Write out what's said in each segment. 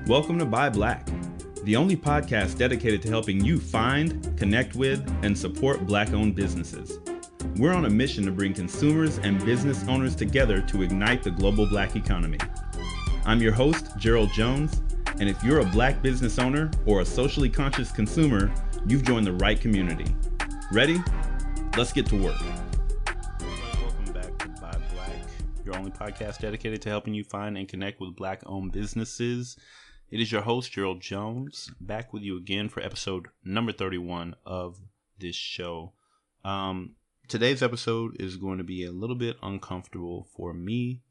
Welcome to Buy Black, the only podcast dedicated to helping you find, connect with, and support Black-owned businesses. We're on a mission to bring consumers and business owners together to ignite the global Black economy. I'm your host, Gerald Jones, and if you're a Black business owner or a socially conscious consumer, you've joined the right community. Ready? Let's get to work. Welcome back to Buy Black, your only podcast dedicated to helping you find and connect with Black-owned businesses. It is your host, Gerald Jones, back with you again for episode number 31 of this show. Today's episode is going to be a little bit uncomfortable for me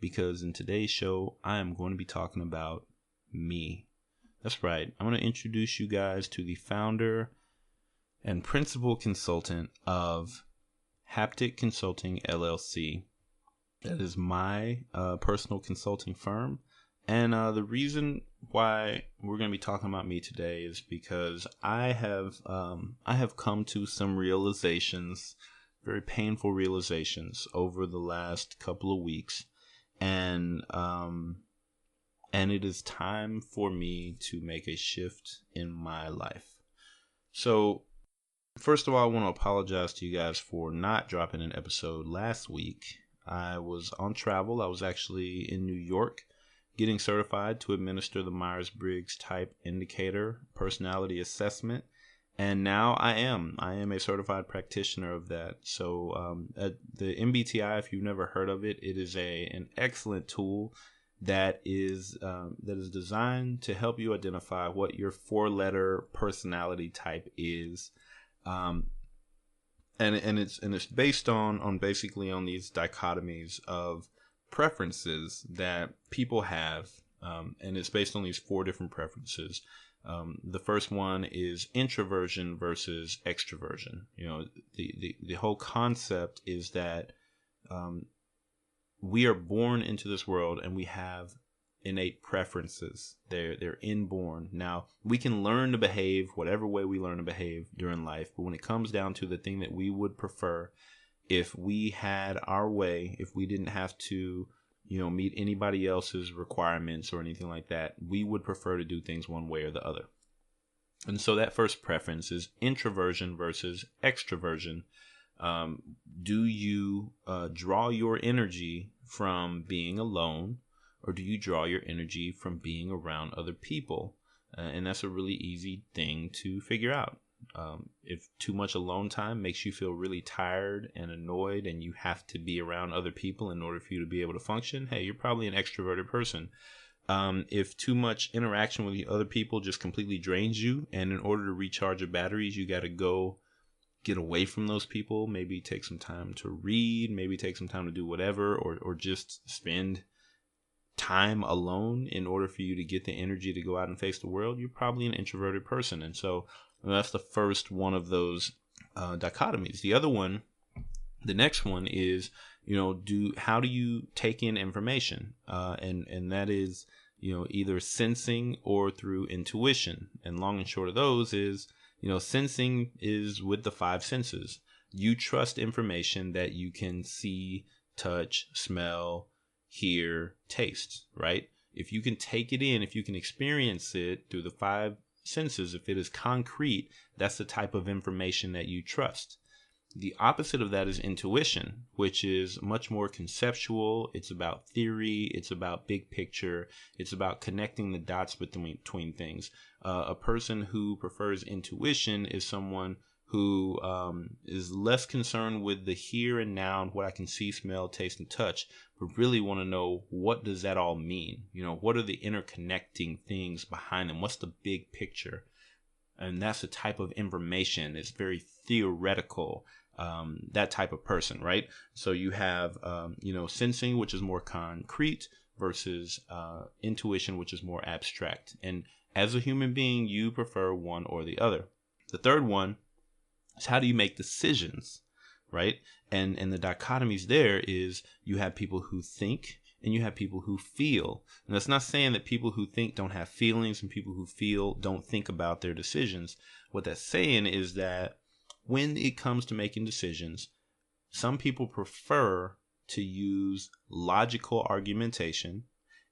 because in today's show, I am going to be talking about me. That's right. I'm going to introduce you guys to the founder and principal consultant of Haptic Consulting, LLC. That is my personal consulting firm. And the reason why we're going to be talking about me today is because I have come to some realizations, very painful realizations over the last couple of weeks, and it is time for me to make a shift in my life. So, first of all, I want to apologize to you guys for not dropping an episode last week. I was on travel. I was actually in New York, getting certified to administer the Myers-Briggs Type Indicator Personality Assessment. And now I am a certified practitioner of that. So at the MBTI, if you've never heard of it, it is an excellent tool that is designed to help you identify what your 4-letter personality type is. And it's based on basically on these dichotomies of preferences that people have, and it's based on these 4 different preferences. The first one is introversion versus extroversion. You know, the whole concept is that we are born into this world and we have innate preferences. They're inborn. Now, we can learn to behave whatever way we learn to behave during life, but when it comes down to the thing that we would prefer, if we had our way, if we didn't have to, meet anybody else's requirements or anything like that, we would prefer to do things one way or the other. And so that first preference is introversion versus extroversion. Do you draw your energy from being alone, or do you draw your energy from being around other people? And that's a really easy thing to figure out. If too much alone time makes you feel really tired and annoyed and you have to be around other people in order for you to be able to function, hey, you're probably an extroverted person. If too much interaction with the other people just completely drains you, and in order to recharge your batteries, you got to go get away from those people, maybe take some time to read, maybe take some time to do whatever, or just spend time alone in order for you to get the energy to go out and face the world, you're probably an introverted person. And so that's the first one of those dichotomies. The other one, the next one is, how do you take in information? And that is, either sensing or through intuition. And long and short of those is, sensing is with the 5 senses. You trust information that you can see, touch, smell, hear, taste, right? If you can take it in, if you can experience it through the 5 senses, if it is concrete, that's the type of information that you trust. The opposite of that is intuition, which is much more conceptual. It's about theory. It's about big picture. It's about connecting the dots between things. A person who prefers intuition is someone who is less concerned with the here and now and what I can see, smell, taste, and touch, but really want to know, what does that all mean? What are the interconnecting things behind them? What's the big picture? And that's the type of information. It's very theoretical, that type of person, right? So you have, sensing, which is more concrete, versus intuition, which is more abstract. And as a human being, you prefer one or the other. The third one is, how do you make decisions, right? And the dichotomies there is, you have people who think and you have people who feel. And that's not saying that people who think don't have feelings and people who feel don't think about their decisions. What that's saying is that when it comes to making decisions, some people prefer to use logical argumentation,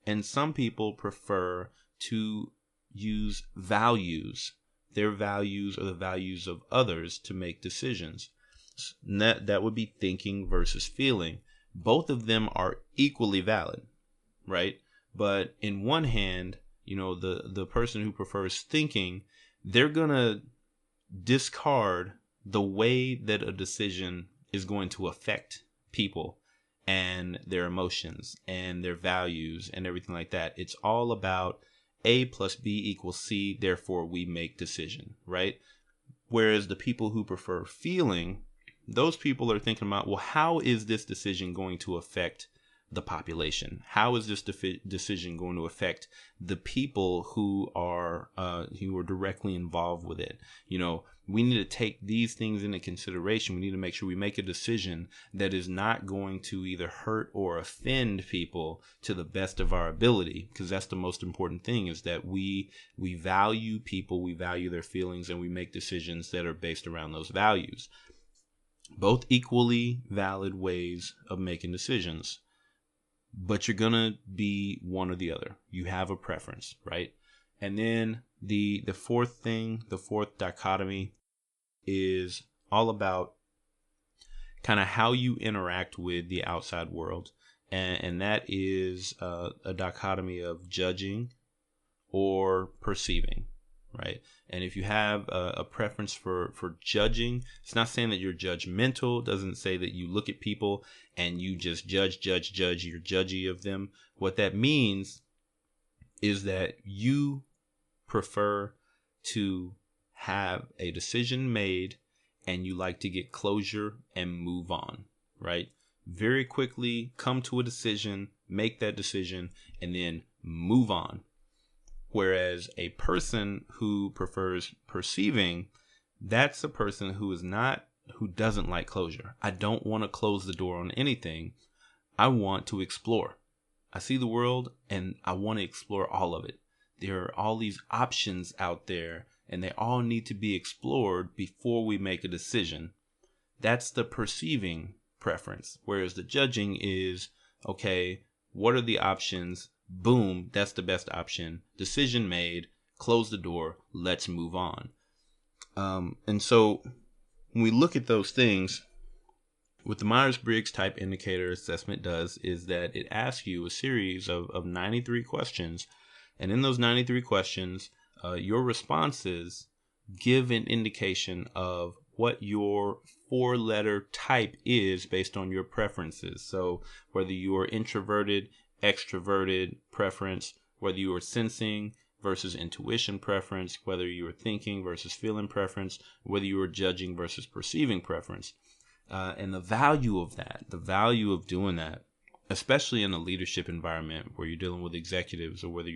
and some people prefer to use values, their values or the values of others, to make decisions. That would be thinking versus feeling. Both of them are equally valid, right? But in one hand, the person who prefers thinking, they're going to discard the way that a decision is going to affect people and their emotions and their values and everything like that. It's all about A plus B equals C, therefore we make decision, right? Whereas the people who prefer feeling, those people are thinking about, well, how is this decision going to affect the population? How is this decision going to affect the people who are directly involved with it? We need to take these things into consideration. We need to make sure we make a decision that is not going to either hurt or offend people to the best of our ability, because that's the most important thing, is that we value people, we value their feelings, and we make decisions that are based around those values. Both equally valid ways of making decisions, but you're going to be one or the other. You have a preference, right? And then the fourth dichotomy is all about kind of how you interact with the outside world. And that is a dichotomy of judging or perceiving, right? And if you have a preference for judging, it's not saying that you're judgmental. It doesn't say that you look at people and you just judge. You're judgy of them. What that means is that you prefer to have a decision made and you like to get closure and move on, right? Very quickly come to a decision, make that decision, and then move on. Whereas a person who prefers perceiving, that's a person who doesn't like closure. I don't want to close the door on anything. I want to explore. I see the world and I want to explore all of it. There are all these options out there and they all need to be explored before we make a decision. That's the perceiving preference. Whereas the judging is, okay, what are the options? Boom, that's the best option. Decision made, close the door, let's move on. And so when we look at those things, what the Myers-Briggs type indicator assessment does is that it asks you a series of 93 questions. And in those 93 questions, your responses give an indication of what your 4-letter type is based on your preferences. So whether you are introverted, extroverted preference, whether you are sensing versus intuition preference, whether you are thinking versus feeling preference, whether you are judging versus perceiving preference. And the value of doing that, especially in a leadership environment where you're dealing with executives, or whether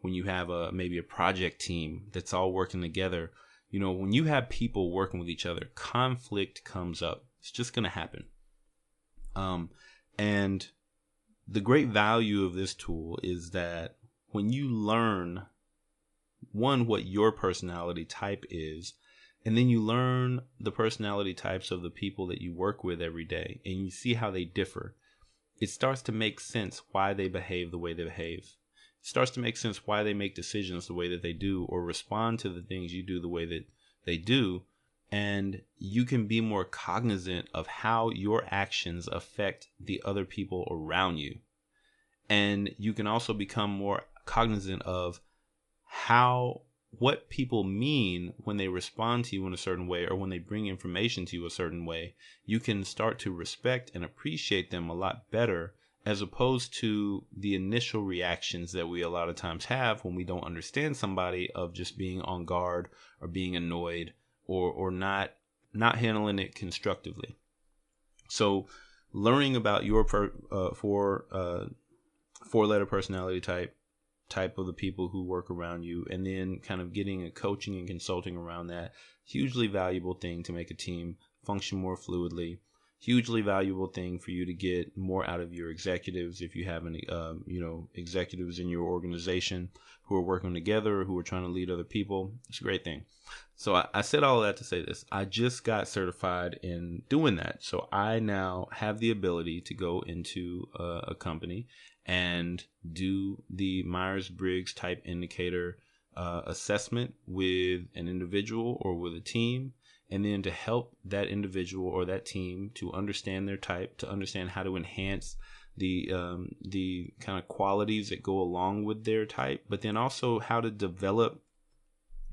when you have maybe a project team that's all working together, when you have people working with each other, conflict comes up. It's just going to happen. And the great value of this tool is that when you learn, one, what your personality type is, and then you learn the personality types of the people that you work with every day, and you see how they differ, it starts to make sense why they behave the way they behave. It starts to make sense why they make decisions the way that they do, or respond to the things you do the way that they do. And you can be more cognizant of how your actions affect the other people around you. And you can also become more cognizant of what people mean when they respond to you in a certain way, or when they bring information to you a certain way. You can start to respect and appreciate them a lot better, as opposed to the initial reactions that we a lot of times have when we don't understand somebody, of just being on guard or being annoyed or not handling it constructively. So learning about your 4-letter personality type of the people who work around you, and then kind of getting a coaching and consulting around that, hugely valuable thing to make a team function more fluidly. hugely valuable thing for you to get more out of your executives. If you have any, executives in your organization who are working together or who are trying to lead other people, it's a great thing. So I said all of that to say this. I just got certified in doing that. So I now have the ability to go into a company and do the Myers-Briggs type indicator assessment with an individual or with a team, and then to help that individual or that team to understand their type, to understand how to enhance the kind of qualities that go along with their type, but then also how to develop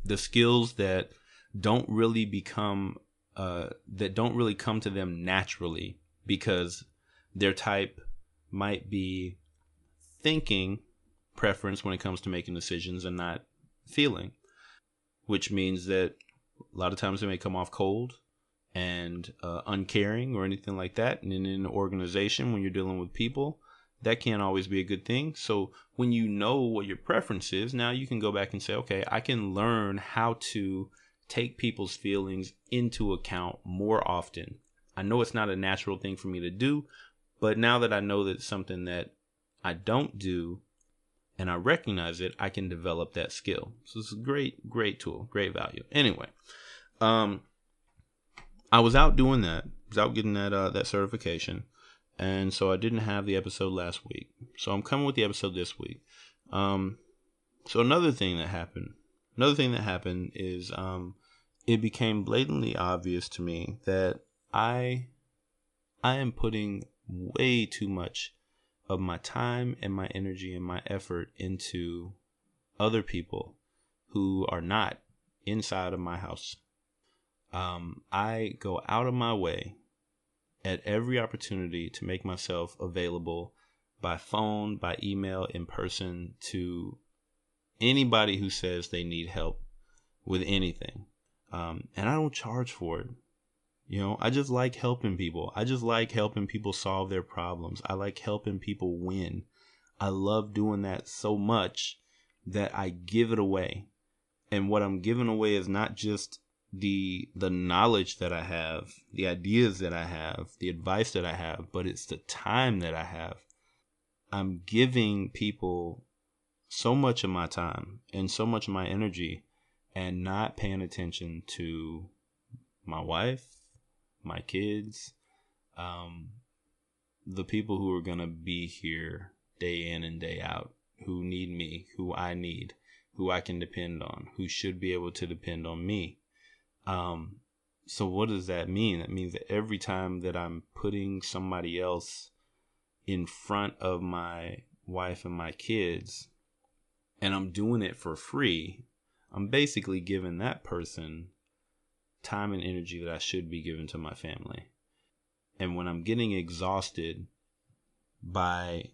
the skills that don't really come to them naturally, because their type might be thinking preference when it comes to making decisions and not feeling, which means that a lot of times they may come off cold and uncaring or anything like that. And in an organization, when you're dealing with people, that can't always be a good thing. So when you know what your preference is, now you can go back and say, okay, I can learn how to take people's feelings into account more often. I know it's not a natural thing for me to do, but now that I know that it's something that I don't do and I recognize it, I can develop that skill. So it's a great tool, great value. Anyway, I was out doing that, getting that certification. And so I didn't have the episode last week. So I'm coming with the episode this week. So another thing that happened is it became blatantly obvious to me that I am putting way too much of my time and my energy and my effort into other people who are not inside of my house. I go out of my way at every opportunity to make myself available by phone, by email, in person to anybody who says they need help with anything. And I don't charge for it. I just like helping people. I just like helping people solve their problems. I like helping people win. I love doing that so much that I give it away. And what I'm giving away is not just the knowledge that I have, the ideas that I have, the advice that I have, but it's the time that I have. I'm giving people so much of my time and so much of my energy and not paying attention to my wife, my kids, the people who are going to be here day in and day out, who need me, who I need, who I can depend on, who should be able to depend on me. So what does that mean? That means that every time that I'm putting somebody else in front of my wife and my kids, and I'm doing it for free, I'm basically giving that person time and energy that I should be giving to my family. And when I'm getting exhausted by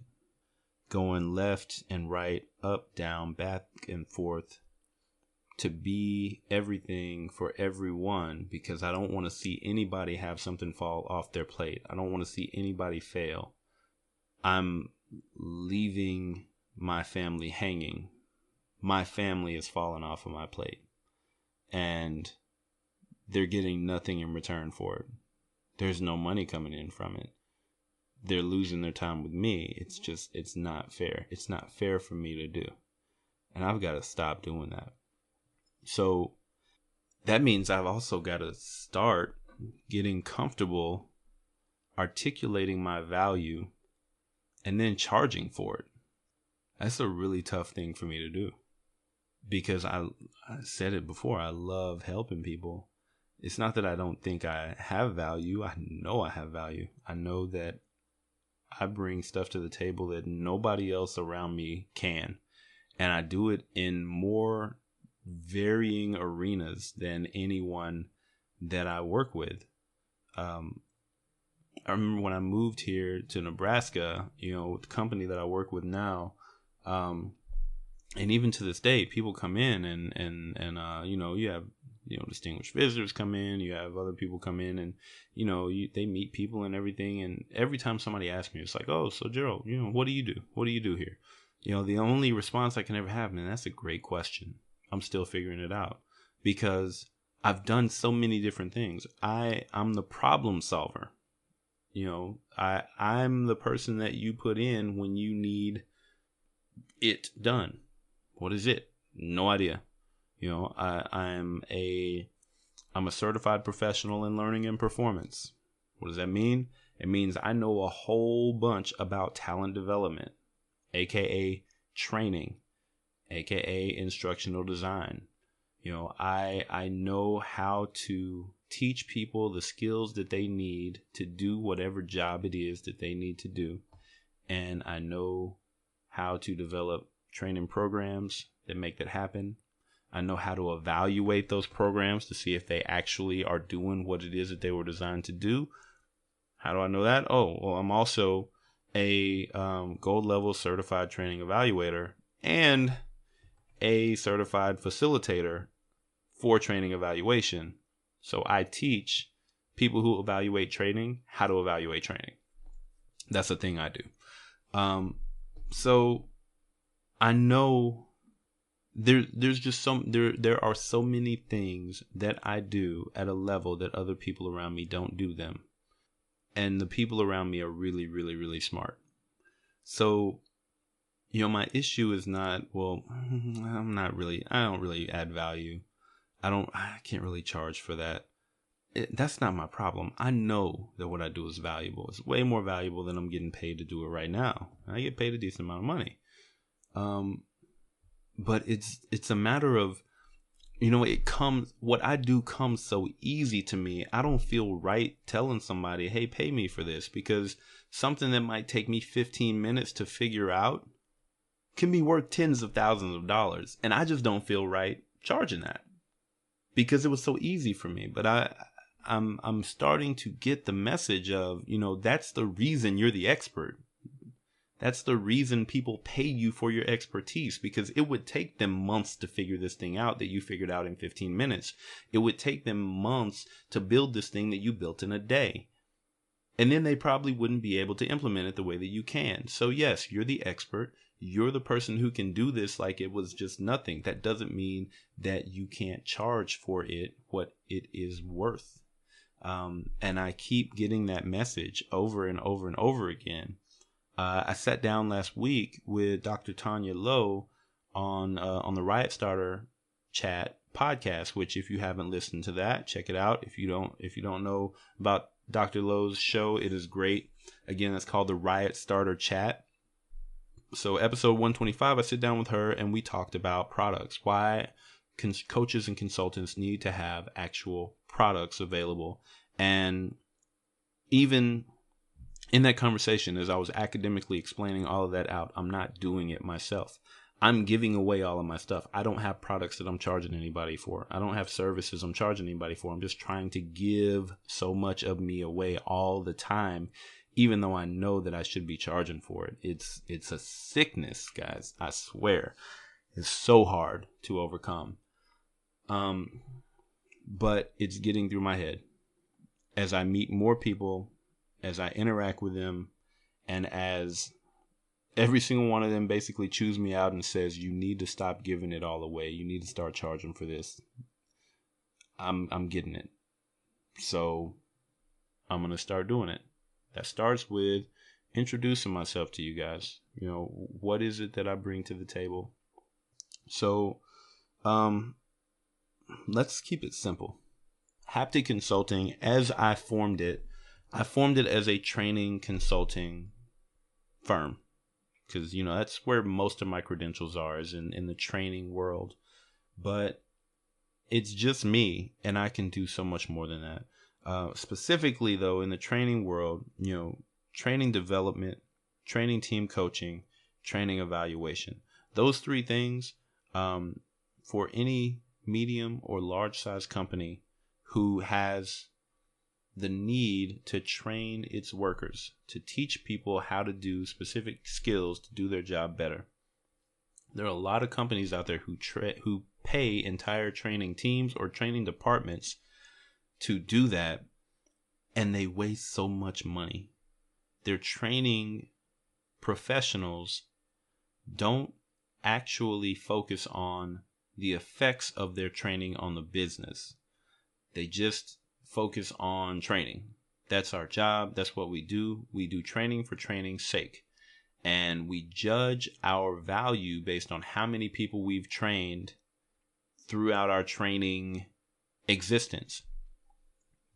going left and right, up, down, back and forth to be everything for everyone, because I don't want to see anybody have something fall off their plate. I don't want to see anybody fail. I'm leaving my family hanging. My family is falling off of my plate. And they're getting nothing in return for it. There's no money coming in from it. They're losing their time with me. It's not fair. It's not fair for me to do. And I've got to stop doing that. So that means I've also got to start getting comfortable articulating my value and then charging for it. That's a really tough thing for me to do, because I said it before, I love helping people. It's not that I don't think I have value. I know I have value. I know that I bring stuff to the table that nobody else around me can. And I do it in more varying arenas than anyone that I work with. I remember when I moved here to Nebraska, the company that I work with now, and even to this day, people come in and you have, distinguished visitors come in, you have other people come in and, they meet people and everything. And every time somebody asks me, it's like, oh, so Gerald, what do you do? What do you do here? The only response I can ever have, man, that's a great question. I'm still figuring it out, because I've done so many different things. I'm the problem solver. I'm the person that you put in when you need it done. What is it? No idea. I'm a certified professional in learning and performance. What does that mean? It means I know a whole bunch about talent development, aka training, aka instructional design. I know how to teach people the skills that they need to do whatever job it is that they need to do. And I know how to develop training programs that make that happen. I know how to evaluate those programs to see if they actually are doing what it is that they were designed to do. How do I know that? Oh, well, I'm also a gold level certified training evaluator and a certified facilitator for training evaluation. So I teach people who evaluate training how to evaluate training. That's a thing I do. So I know there's just there are so many things that I do at a level that other people around me don't do them. And the people around me are really, really, really smart. So, my issue is not, well, I don't really add value. I can't really charge for that. That's not my problem. I know that what I do is valuable. It's way more valuable than I'm getting paid to do it right now. I get paid a decent amount of money. But it's a matter of, what I do comes so easy to me. I don't feel right telling somebody, hey, pay me for this, because something that might take me 15 minutes to figure out can be worth tens of thousands of dollars. And I just don't feel right charging that because it was so easy for me. But I'm starting to get the message of, that's the reason you're the expert. That's the reason people pay you for your expertise, because it would take them months to figure this thing out that you figured out in 15 minutes. It would take them months to build this thing that you built in a day. And then they probably wouldn't be able to implement it the way that you can. So yes, you're the expert. You're the person who can do this like it was just nothing. That doesn't mean that you can't charge for it what it is worth. And I keep getting that message over and over and over again. I sat down last week with Dr. Tanya Lowe on the Riot Starter Chat podcast, which if you haven't listened to that, check it out. If you don't know about Dr. Lowe's show, it is great. Again, it's called the Riot Starter Chat. So episode 125, I sit down with her and we talked about products, why coaches and consultants need to have actual products available. And even in that conversation, as I was academically explaining all of that out, I'm not doing it myself. I'm giving away all of my stuff. I don't have products that I'm charging anybody for. I don't have services I'm charging anybody for. I'm just trying to give so much of me away all the time, even though I know that I should be charging for it. It's a sickness, guys. I swear. It's so hard to overcome. But it's getting through my head. As I meet more people, as I interact with them, and as every single one of them basically chews me out and says, you need to stop giving it all away. You need to start charging for this. I'm getting it. So I'm going to start doing it. That starts with introducing myself to you guys. What is it that I bring to the table? So let's keep it simple. Haptic Consulting, as I formed it as a training consulting firm, because that's where most of my credentials are, is in the training world. But it's just me, and I can do so much more than that. Specifically though, in the training world, training development, training team coaching, training evaluation, those three things, for any medium or large size company who has the need to train its workers, to teach people how to do specific skills to do their job better. There are a lot of companies out there who pay entire training teams or training departments to do that, and they waste so much money. Their training professionals don't actually focus on the effects of their training on the business. They just focus on training. That's our job. That's what we do. We do training for training's sake. And we judge our value based on how many people we've trained throughout our training existence,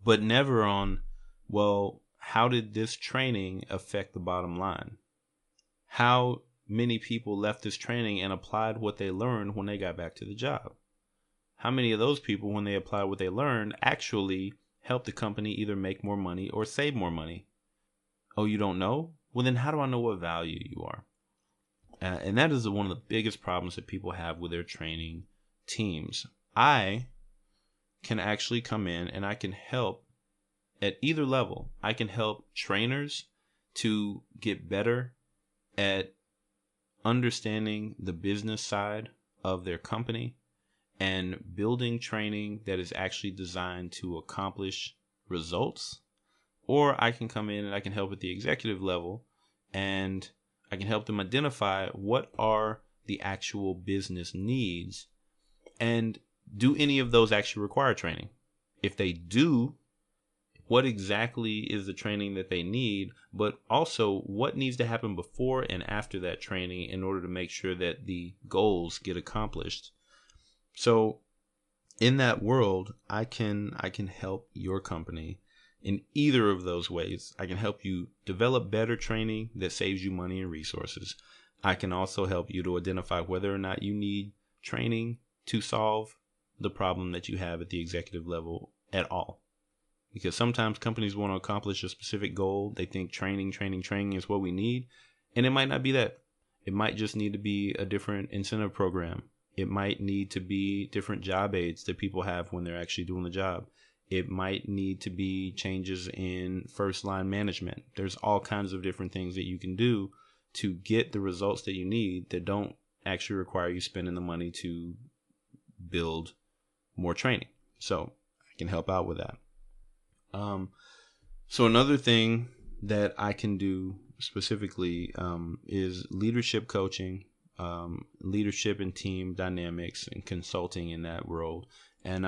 but never on, well, how did this training affect the bottom line? How many people left this training and applied what they learned when they got back to the job? How many of those people, when they applied what they learned, actually helped the company either make more money or save more money? Oh, you don't know? Well, then how do I know what value you are? And that is one of the biggest problems that people have with their training teams. I can actually come in and I can help at either level. I can help trainers to get better at understanding the business side of their company and building training that is actually designed to accomplish results. Or I can come in and I can help at the executive level and I can help them identify what are the actual business needs, and do any of those actually require training? If they do, what exactly is the training that they need, but also what needs to happen before and after that training in order to make sure that the goals get accomplished? So in that world, I can help your company in either of those ways. I can help you develop better training that saves you money and resources. I can also help you to identify whether or not you need training to solve the problem that you have at the executive level at all. Because sometimes companies want to accomplish a specific goal. They think training is what we need. And it might not be that. It might just need to be a different incentive program. It might need to be different job aids that people have when they're actually doing the job. It might need to be changes in first line management. There's all kinds of different things that you can do to get the results that you need that don't actually require you spending the money to build more training. So I can help out with that. So another thing that I can do specifically is leadership coaching, leadership and team dynamics and consulting in that world. And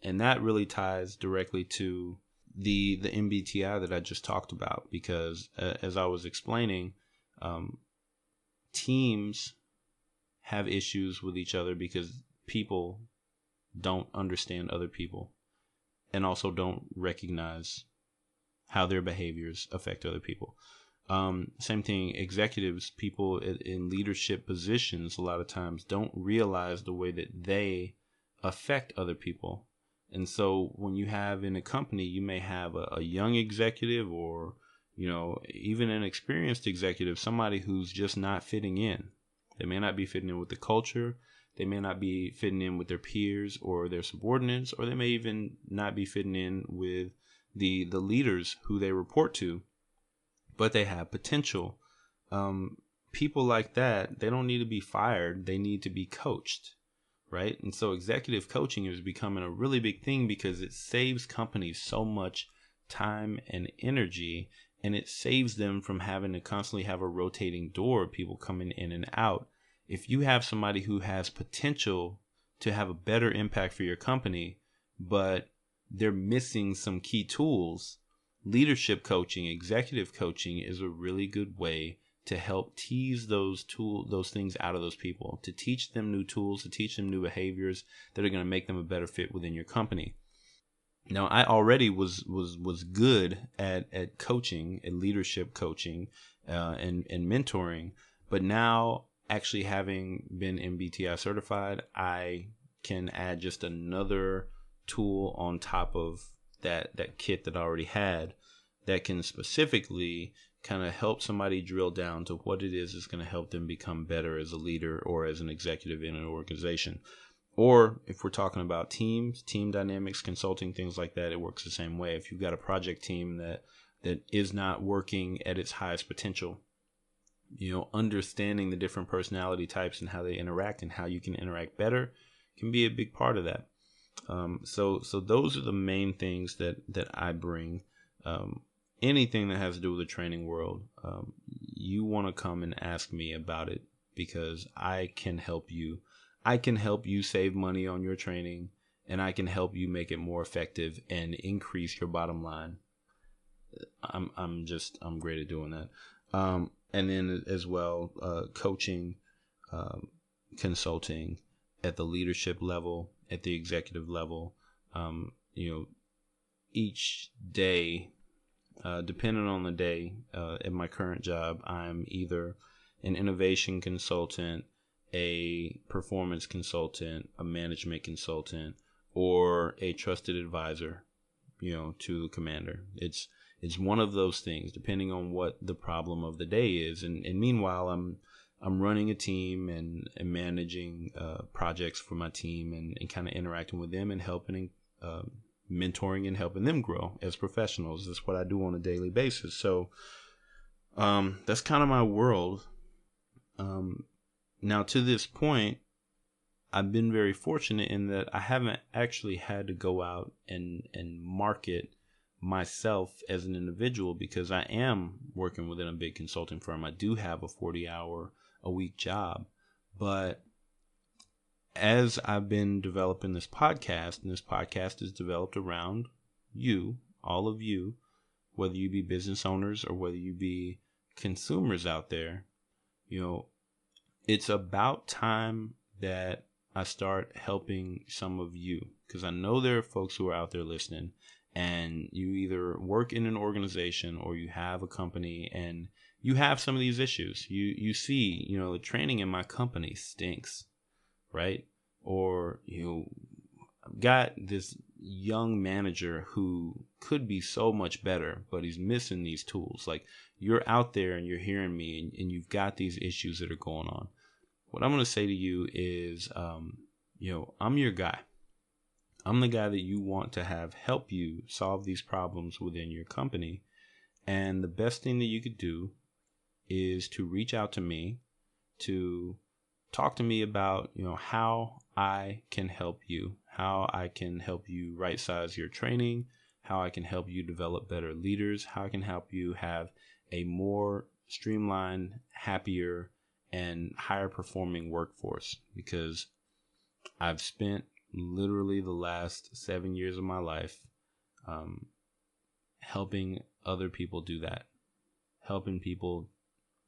that really ties directly to the MBTI that I just talked about, because as I was explaining, teams have issues with each other because people don't understand other people and also don't recognize how their behaviors affect other people. Same thing, executives, people in leadership positions, a lot of times don't realize the way that they affect other people. And so when you have in a company, you may have a young executive or, even an experienced executive, somebody who's just not fitting in. They may not be fitting in with the culture. They may not be fitting in with their peers or their subordinates, or they may even not be fitting in with the leaders who they report to, but they have potential. People like that, they don't need to be fired. They need to be coached, right? And so executive coaching is becoming a really big thing because it saves companies so much time and energy, and it saves them from having to constantly have a rotating door of people coming in and out. If you have somebody who has potential to have a better impact for your company, but they're missing some key tools, leadership coaching, executive coaching is a really good way to help tease those things out of those people, to teach them new tools, to teach them new behaviors that are going to make them a better fit within your company. Now, I already was good at coaching, at leadership coaching, and mentoring, but now actually having been MBTI certified, I can add just another tool on top of that kit that I already had that can specifically kind of help somebody drill down to what it is that's going to help them become better as a leader or as an executive in an organization. Or if we're talking about teams, team dynamics, consulting, things like that, it works the same way. If you've got a project team that is not working at its highest potential, understanding the different personality types and how they interact and how you can interact better can be a big part of that. So those are the main things that I bring. Anything that has to do with the training world, you want to come and ask me about it because I can help you. I can help you save money on your training, and I can help you make it more effective and increase your bottom line. I'm great at doing that. And then as well, coaching, consulting at the leadership level, at the executive level. Each day, depending on the day, at my current job, I'm either an innovation consultant, a performance consultant, a management consultant, or a trusted advisor, to the commander. It's one of those things, depending on what the problem of the day is. And meanwhile, I'm running a team and managing projects for my team and kind of interacting with them and helping, mentoring and helping them grow as professionals. That's what I do on a daily basis. So that's kind of my world. Now, to this point, I've been very fortunate in that I haven't actually had to go out and market myself as an individual, because I am working within a big consulting firm. I do have a 40-hour-a-week job. But as I've been developing this podcast, and this podcast is developed around you, all of you, whether you be business owners or whether you be consumers out there, it's about time that I start helping some of you, because I know there are folks who are out there listening, and you either work in an organization or you have a company and you have some of these issues. You see, the training in my company stinks, right? Or I've got this young manager who could be so much better, but he's missing these tools. Like, you're out there and you're hearing me, and you've got these issues that are going on. What I'm going to say to you is, I'm your guy. I'm the guy that you want to have help you solve these problems within your company. And the best thing that you could do is to reach out to me, to talk to me about, how I can help you, how I can help you right size your training, how I can help you develop better leaders, how I can help you have a more streamlined, happier, and higher performing workforce. Because I've spent literally the last 7 years of my life helping other people do that, helping people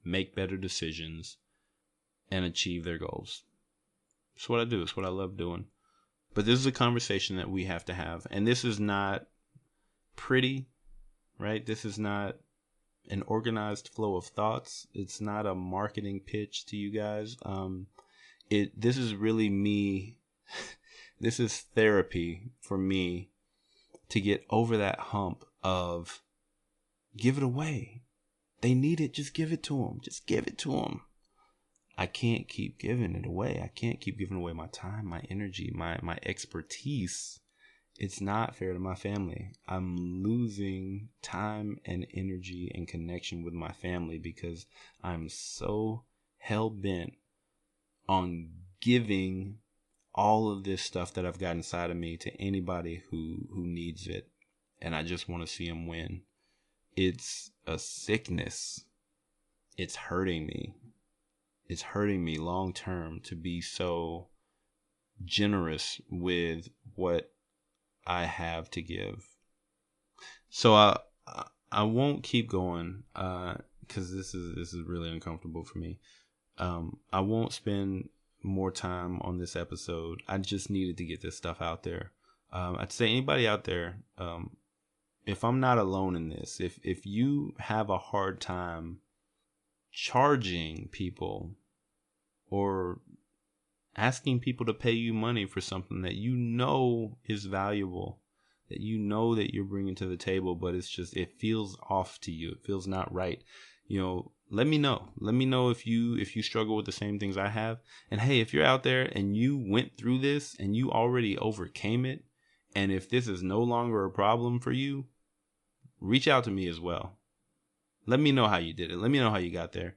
make better decisions and achieve their goals. It's what I do. It's what I love doing. But this is a conversation that we have to have. And this is not pretty, right? This is not an organized flow of thoughts. It's not a marketing pitch to you guys. This is really me. This is therapy for me to get over that hump of give it away. They need it. Just give it to them. Just give it to them. I can't keep giving it away. I can't keep giving away my time, my energy, my expertise. It's not fair to my family. I'm losing time and energy and connection with my family because I'm so hell-bent on giving all of this stuff that I've got inside of me to anybody who needs it. And I just want to see them win. It's a sickness. It's hurting me. It's hurting me long term to be so generous with what I have to give. So I won't keep going because this is really uncomfortable for me. I won't spend more time on this episode. I just needed to get this stuff out there. I'd say anybody out there, if I'm not alone in this, if you have a hard time charging people or asking people to pay you money for something that you know is valuable, that you know that you're bringing to the table, but it feels off to you. It feels not right. Let me know. Let me know if you struggle with the same things I have. And hey, if you're out there and you went through this and you already overcame it, and if this is no longer a problem for you, reach out to me as well. Let me know how you did it. Let me know how you got there.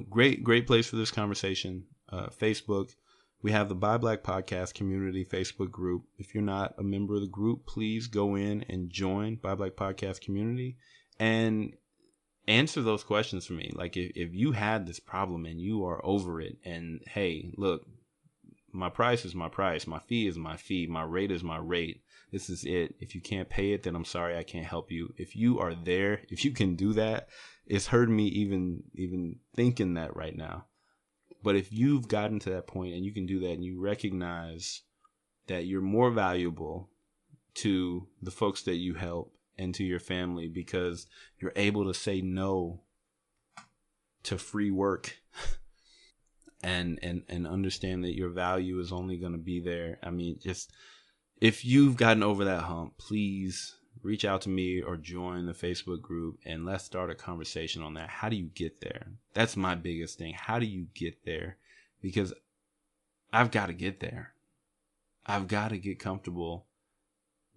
Great place for this conversation. Facebook. We have the Buy Black Podcast Community Facebook group. If you're not a member of the group, please go in and join Buy Black Podcast Community and answer those questions for me. Like if you had this problem and you are over it, and hey, look, my price is my price. My fee is my fee. My rate is my rate. This is it. If you can't pay it, then I'm sorry, I can't help you. If you are there, if you can do that, it's hurting me even thinking that right now. But if you've gotten to that point and you can do that and you recognize that you're more valuable to the folks that you help and to your family because you're able to say no to free work and understand that your value is only going to be there. I mean, just if you've gotten over that hump, please reach out to me or join the Facebook group and let's start a conversation on that. How do you get there? That's my biggest thing. How do you get there? Because I've got to get there. I've got to get comfortable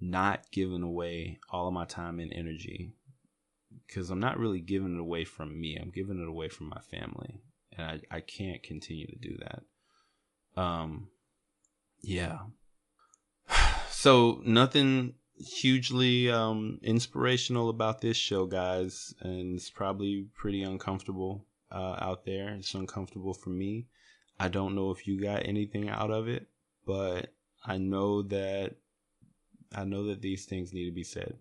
not giving away all of my time and energy, because I'm not really giving it away from me. I'm giving it away from my family, and I can't continue to do that. Yeah. So nothing hugely inspirational about this show, guys, and it's probably pretty uncomfortable out there. It's uncomfortable for me. I don't know if you got anything out of it, but I know that these things need to be said.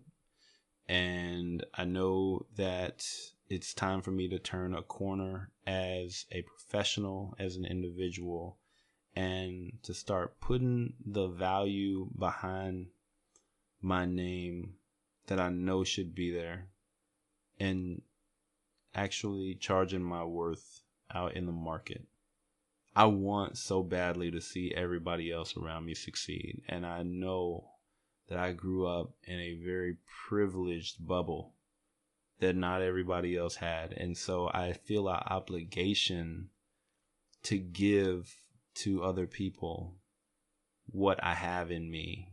And I know that it's time for me to turn a corner as a professional, as an individual, and to start putting the value behind my name that I know should be there and actually charging my worth out in the market. I want so badly to see everybody else around me succeed. And I know that I grew up in a very privileged bubble that not everybody else had. And so I feel an obligation to give to other people what I have in me.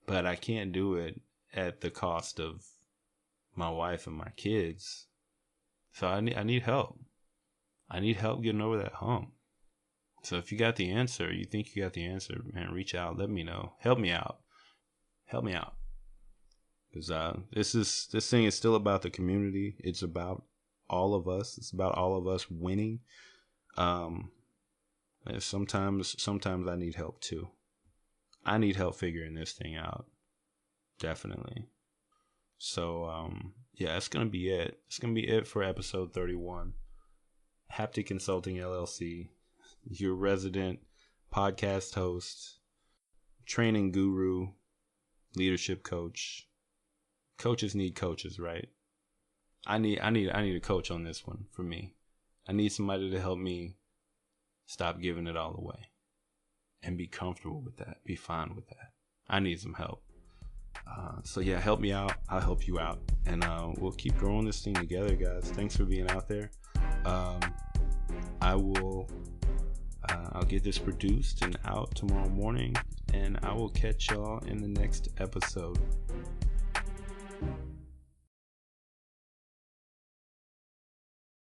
But I can't do it at the cost of my wife and my kids. So I need help. I need help getting over that hump. So if you got the answer, you think you got the answer, man, reach out. Let me know. Help me out. Help me out. Because this thing is still about the community. It's about all of us. It's about all of us winning. Sometimes I need help too. I need help figuring this thing out. Definitely. So, yeah, it's going to be it. It's going to be it for episode 31. Haptic Consulting LLC, your resident podcast host, training guru, leadership coach. Coaches need coaches, right? I need a coach on this one for me. I need somebody to help me stop giving it all away and be comfortable with that, be fine with that. I need some help. So yeah, help me out. I'll help you out, and we'll keep growing this thing together, guys. Thanks for being out there. I'll get this produced and out tomorrow morning, and I will catch y'all in the next episode.